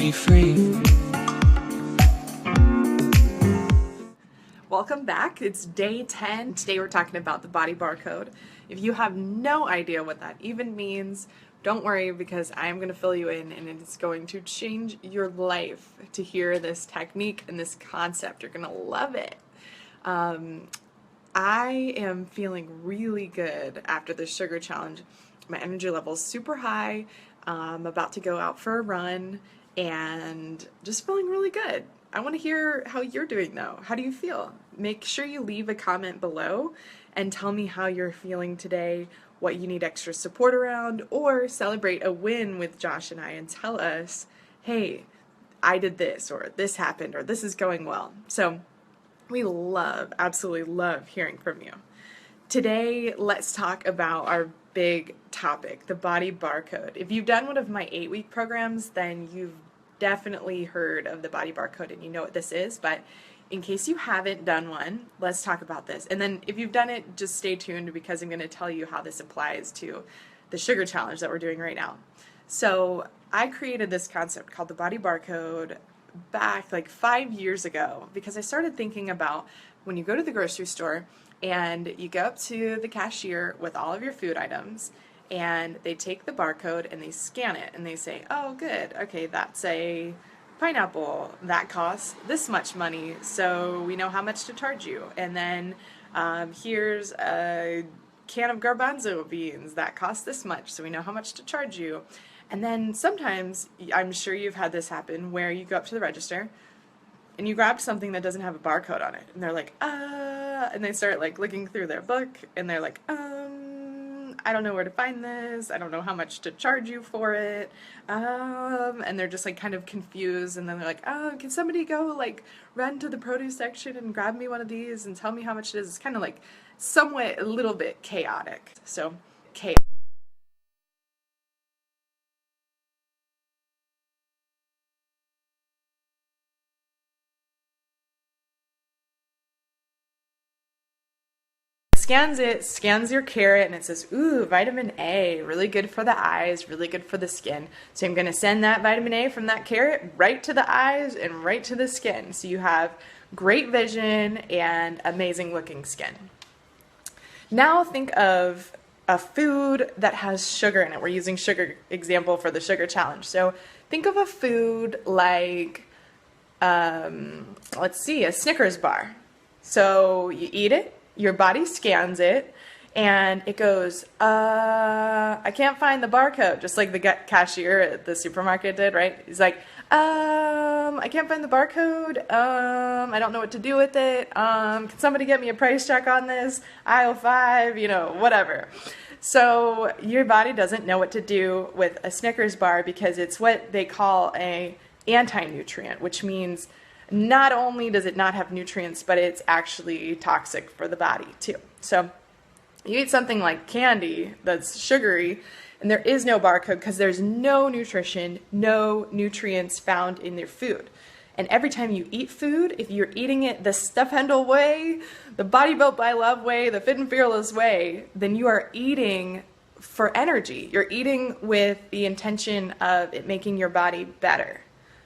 me free. Welcome back. It's day 10. Today we're talking about the body barcode. If you have no idea what that even means, don't worry, because I'm going to fill you in, and it's going to change your life to hear this technique and this concept. You're going to love it. I am feeling really good after the sugar challenge. My energy level is super high. I'm about to go out for a run and just feeling really good. I want to hear how you're doing though. How do you feel? Make sure you leave a comment below and tell me how you're feeling today, what you need extra support around, or celebrate a win with Josh and I and tell us, hey, I did this, or this happened, or this is going well. So we absolutely love hearing from you. Today, let's talk about our big topic, the body barcode. If you've done one of my 8-week programs, then you've definitely heard of the body barcode and you know what this is, but in case you haven't done one, let's talk about this. And then if you've done it, just stay tuned, because I'm going to tell you how this applies to the sugar challenge that we're doing right now. So I created this concept called the body barcode back like 5 years ago, because I started thinking about when you go to the grocery store and you go up to the cashier with all of your food items, and they take the barcode and they scan it and they say, oh good, okay, that's a pineapple, that costs this much money, so we know how much to charge you. And then here's a can of garbanzo beans that costs this much, so we know how much to charge you. And then sometimes, I'm sure you've had this happen, where you go up to the register and you grab something that doesn't have a barcode on it, and they're like, and they start like looking through their book, and they're like, I don't know where to find this, I don't know how much to charge you for it, and they're just like kind of confused, and then they're like, oh, can somebody go like run to the produce section and grab me one of these and tell me how much it is? It's kind of like somewhat a little bit chaotic. So chaos. Scans your carrot, and it says, ooh, vitamin A, really good for the eyes, really good for the skin. So I'm going to send that vitamin A from that carrot right to the eyes and right to the skin, so you have great vision and amazing looking skin. Now think of a food that has sugar in it. We're using sugar example for the sugar challenge. So think of a food like, let's see, a Snickers bar. So you eat it, your body scans it, and it goes, I can't find the barcode, just like the cashier at the supermarket did, right? He's like, I can't find the barcode, I don't know what to do with it, can somebody get me a price check on this, aisle 5, you know, whatever. So your body doesn't know what to do with a Snickers bar, because it's what they call a anti-nutrient, which means not only does it not have nutrients, but it's actually toxic for the body too. So you eat something like candy that's sugary, and there is no barcode because there's no nutrition, no nutrients found in your food. And every time you eat food, if you're eating it the Steph way, the Body Built by Love way, the Fit and Fearless way, then you are eating for energy. You're eating with the intention of it making your body better.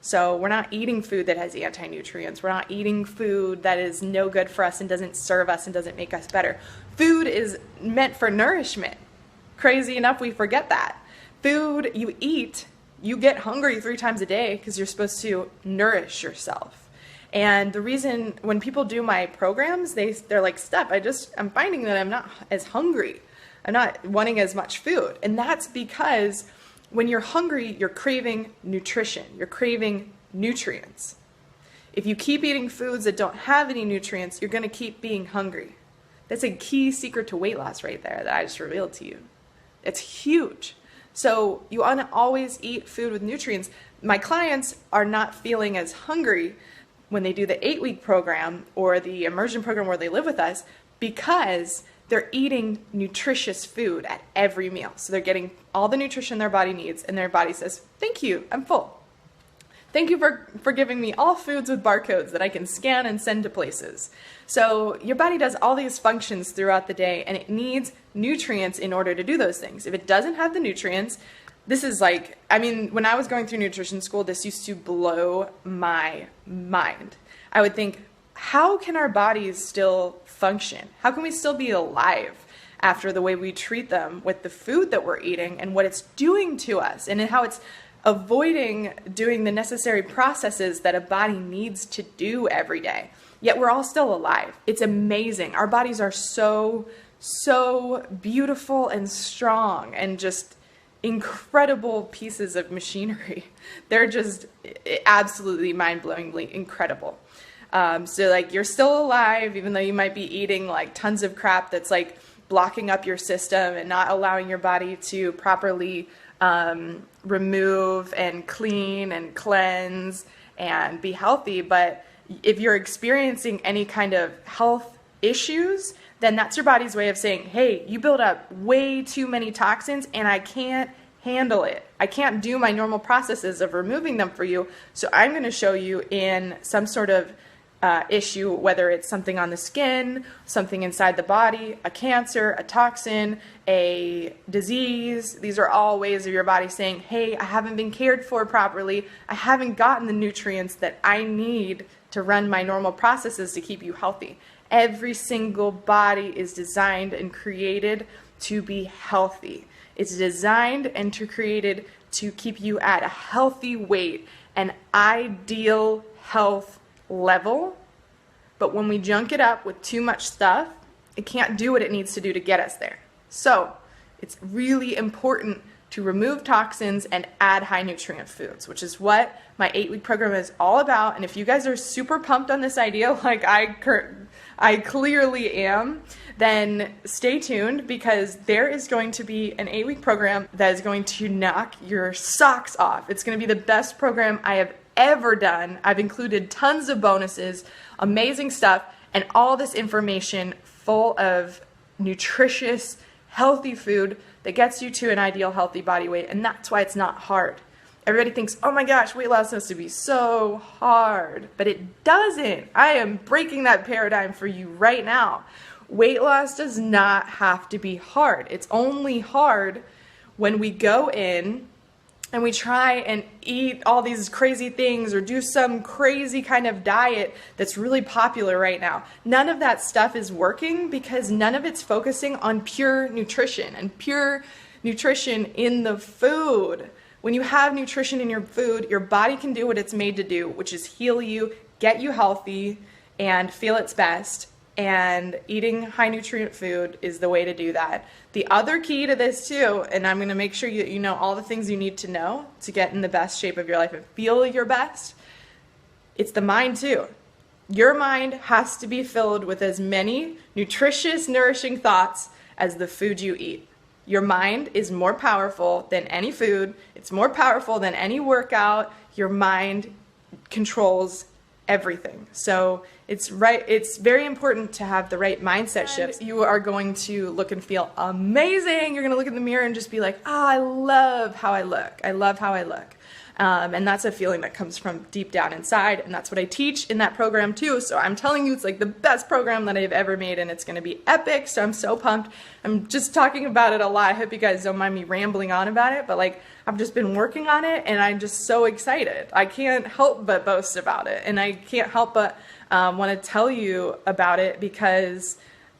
So we're not eating food that has anti-nutrients. We're not eating food that is no good for us and doesn't serve us and doesn't make us better. Food is meant for nourishment. Crazy enough, we forget that. Food you eat, you get hungry 3 times a day because you're supposed to nourish yourself. And the reason when people do my programs, they're like, Steph, I'm finding that I'm not as hungry. I'm not wanting as much food. And that's because when you're hungry, you're craving nutrition. You're craving nutrients. If you keep eating foods that don't have any nutrients, you're going to keep being hungry. That's a key secret to weight loss right there that I just revealed to you. It's huge. So you want to always eat food with nutrients. My clients are not feeling as hungry when they do the 8-week program or the immersion program where they live with us, because they're eating nutritious food at every meal. So they're getting all the nutrition their body needs, and their body says, thank you, I'm full. Thank you for giving me all foods with barcodes that I can scan and send to places. So your body does all these functions throughout the day, and it needs nutrients in order to do those things. If it doesn't have the nutrients, this is like, I mean, when I was going through nutrition school, this used to blow my mind. I would think, how can our bodies still function? How can we still be alive after the way we treat them with the food that we're eating and what it's doing to us and how it's avoiding doing the necessary processes that a body needs to do every day? Yet we're all still alive. It's amazing. Our bodies are so beautiful and strong and just incredible pieces of machinery. They're just absolutely mind-blowingly incredible. So like you're still alive, even though you might be eating like tons of crap that's like blocking up your system and not allowing your body to properly remove and clean and cleanse and be healthy. But if you're experiencing any kind of health issues, then that's your body's way of saying, hey, you build up way too many toxins and I can't handle it. I can't do my normal processes of removing them for you. So I'm going to show you in some sort of issue, whether it's something on the skin, something inside the body, a cancer, a toxin, a disease. These are all ways of your body saying, hey, I haven't been cared for properly. I haven't gotten the nutrients that I need to run my normal processes to keep you healthy. Every single body is designed and created to be healthy. It's designed and created to keep you at a healthy weight, an ideal health level. But when we junk it up with too much stuff, it can't do what it needs to do to get us there. So it's really important to remove toxins and add high nutrient foods, which is what my 8-week program is all about. And if you guys are super pumped on this idea, like I clearly am, then stay tuned, because there is going to be an 8-week program that is going to knock your socks off. It's going to be the best program I have ever done. I've included tons of bonuses, amazing stuff, and all this information full of nutritious, healthy food that gets you to an ideal healthy body weight. And that's why it's not hard. Everybody thinks, oh my gosh, weight loss has to be so hard, but it doesn't. I am breaking that paradigm for you right now. Weight loss does not have to be hard. It's only hard when we go in and we try and eat all these crazy things or do some crazy kind of diet that's really popular right now. None of that stuff is working because none of it's focusing on pure nutrition and pure nutrition in the food. When you have nutrition in your food, your body can do what it's made to do, which is heal you, get you healthy, and feel its best. And eating high nutrient food is the way to do that. The other key to this too, and I'm going to make sure you know all the things you need to know to get in the best shape of your life and feel your best, it's the mind too. Your mind has to be filled with as many nutritious, nourishing thoughts as the food you eat. Your mind is more powerful than any food. It's more powerful than any workout. Your mind controls everything. So it's very important to have the right mindset shift. You are going to look and feel amazing. You're going to look in the mirror and just be like, oh, I love how I look. I love how I look. And that's a feeling that comes from deep down inside. And that's what I teach in that program too. So I'm telling you, it's like the best program that I've ever made, and it's going to be epic. So I'm so pumped. I'm just talking about it a lot. I hope you guys don't mind me rambling on about it, but like I've just been working on it and I'm just so excited. I can't help but boast about it. And I can't help but want to tell you about it because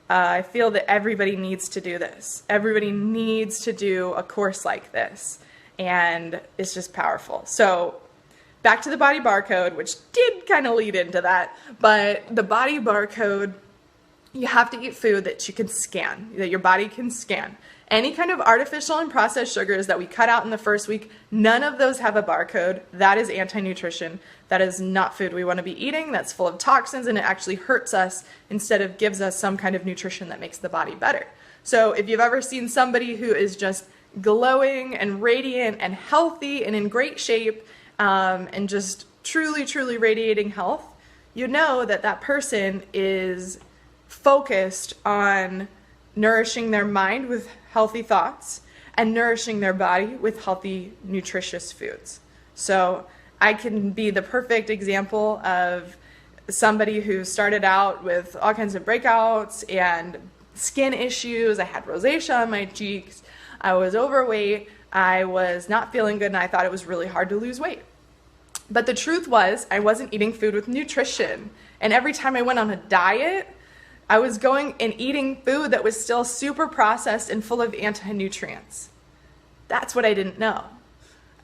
I feel that everybody needs to do this. Everybody needs to do a course like this. And it's just powerful. So back to the body barcode, which did kind of lead into that, but the body barcode, you have to eat food that you can scan, that your body can scan. Any kind of artificial and processed sugars that we cut out in the first week, none of those have a barcode. That is anti-nutrition. That is not food we want to be eating. That's full of toxins, and it actually hurts us instead of gives us some kind of nutrition that makes the body better. So if you've ever seen somebody who is just glowing and radiant and healthy and in great shape, and just truly radiating health, you know that that person is focused on nourishing their mind with healthy thoughts and nourishing their body with healthy, nutritious foods. So I can be the perfect example of somebody who started out with all kinds of breakouts and skin issues. I had rosacea on my cheeks. I was overweight. I was not feeling good, and I thought it was really hard to lose weight. But the truth was, I wasn't eating food with nutrition. And every time I went on a diet, I was going and eating food that was still super processed and full of anti-nutrients. That's what I didn't know.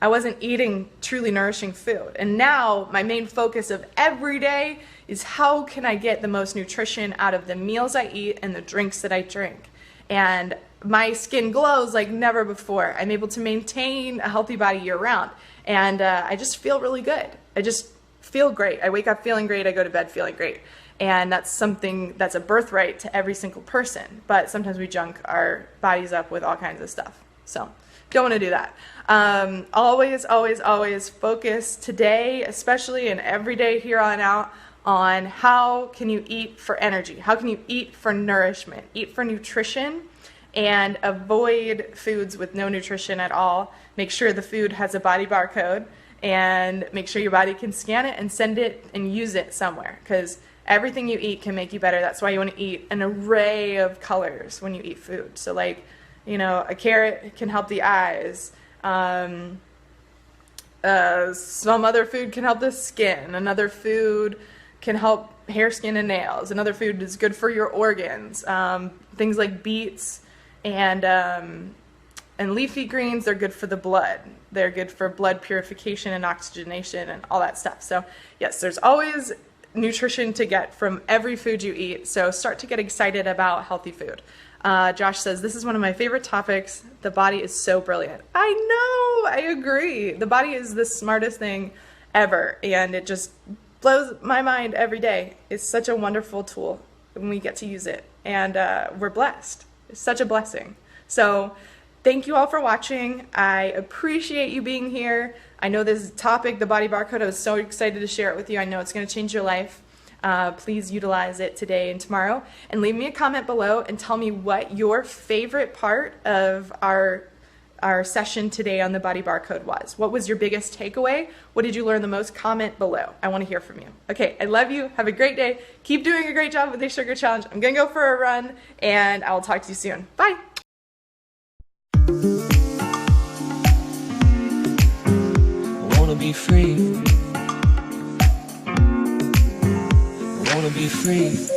I wasn't eating truly nourishing food. And now my main focus of every day is how can I get the most nutrition out of the meals I eat and the drinks that I drink. And my skin glows like never before. I'm able to maintain a healthy body year round. And I just feel really good. I just feel great. I wake up feeling great. I go to bed feeling great. And that's something that's a birthright to every single person. But sometimes we junk our bodies up with all kinds of stuff. So don't want to do that. Always, always, always focus today, especially and every day here on out, on how can you eat for energy? How can you eat for nourishment? Eat for nutrition, and avoid foods with no nutrition at all. Make sure the food has a body barcode, and make sure your body can scan it and send it and use it somewhere, because everything you eat can make you better. That's why you want to eat an array of colors when you eat food. So like, you know, a carrot can help the eyes. Some other food can help the skin. Another food can help hair, skin, and nails. Another food is good for your organs. Things like beets and leafy greens, they're good for the blood. They're good for blood purification and oxygenation and all that stuff. So yes, there's always nutrition to get from every food you eat. So start to get excited about healthy food. Josh says, this is one of my favorite topics. The body is so brilliant. I know, I agree. The body is the smartest thing ever, and it just blows my mind every day. It's such a wonderful tool when we get to use it, and we're blessed. It's such a blessing. So thank you all for watching. I appreciate you being here. I know this topic, the body barcode, I was so excited to share it with you. I know it's going to change your life. Please utilize it today and tomorrow, and leave me a comment below and tell me what your favorite part of our session today on the body barcode was. What was your biggest takeaway? What did you learn the most? Comment below. I want to hear from you. Okay, I love you. Have a great day. Keep doing a great job with the sugar challenge. I'm going to go for a run, and I will talk to you soon. Bye. I wanna be free. I wanna be free.